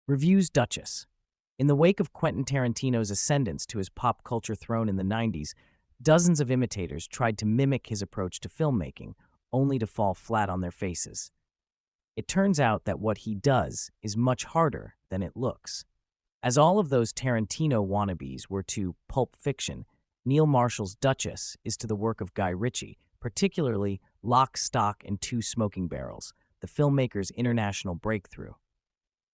Reviews Duchess. In the wake of Quentin Tarantino's ascendance to his pop culture throne in the 90s, dozens of imitators tried to mimic his approach to filmmaking, only to fall flat on their faces. It turns out that what he does is much harder than it looks. As all of those Tarantino wannabes were to Pulp Fiction, Neil Marshall's Duchess is to the work of Guy Ritchie, particularly Lock, Stock, and Two Smoking Barrels, the filmmaker's international breakthrough.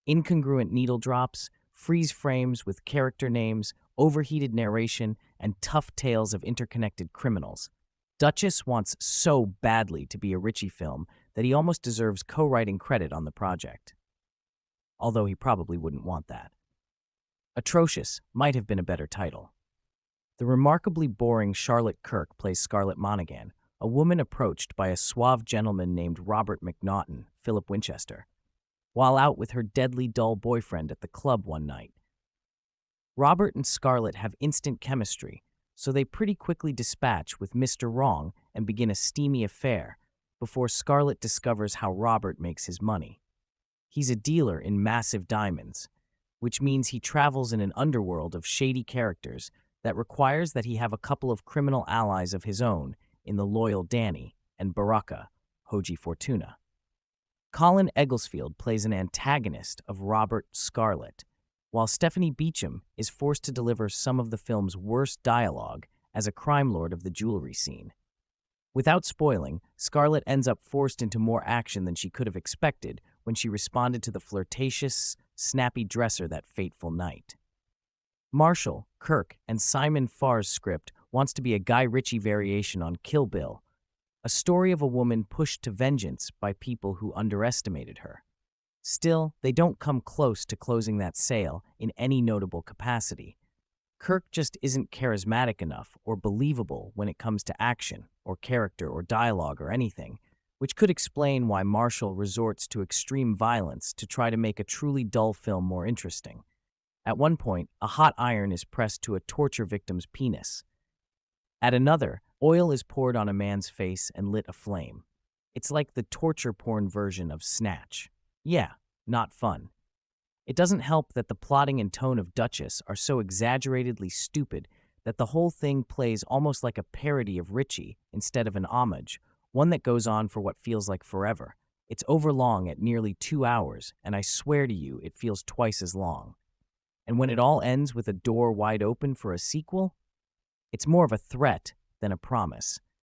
Incongruent needle drops, freeze frames with character names, overheated narration, and tough tales of interconnected criminals. Duchess wants so badly to be a Ritchie film that he almost deserves co-writing credit on the project. Although he probably wouldn't want that. Atrocious might have been a better title. The remarkably boring Charlotte Kirk plays Scarlett Monaghan, a woman approached by a suave gentleman named Robert McNaughton, Philip Winchester, while out with her deadly dull boyfriend at the club one night. Robert and Scarlett have instant chemistry, so they pretty quickly dispatch with Mr. Wrong and begin a steamy affair before Scarlett discovers how Robert makes his money. He's a dealer in massive diamonds, which means he travels in an underworld of shady characters that requires that he have a couple of criminal allies of his own in the loyal Danny and Baraka, Hoji Fortuna. Colin Egglesfield plays an antagonist of Robert Scarlett, while Stephanie Beacham is forced to deliver some of the film's worst dialogue as a crime lord of the jewelry scene. Without spoiling, Scarlett ends up forced into more action than she could have expected when she responded to the flirtatious, snappy dresser that fateful night. Marshall, Kirk, and Simon Farr's script wants to be a Guy Ritchie variation on Kill Bill, a story of a woman pushed to vengeance by people who underestimated her. Still, they don't come close to closing that sale in any notable capacity. Kirk just isn't charismatic enough or believable when it comes to action or character or dialogue or anything, which could explain why Marshall resorts to extreme violence to try to make a truly dull film more interesting. At one point, a hot iron is pressed to a torture victim's penis. At another, oil is poured on a man's face and lit aflame. It's like the torture porn version of Snatch. Yeah, not fun. It doesn't help that the plotting and tone of Duchess are so exaggeratedly stupid that the whole thing plays almost like a parody of Ritchie instead of an homage, one that goes on for what feels like forever. It's overlong at nearly 2 hours, and I swear to you it feels twice as long. And when it all ends with a door wide open for a sequel, it's more of a threat than a promise.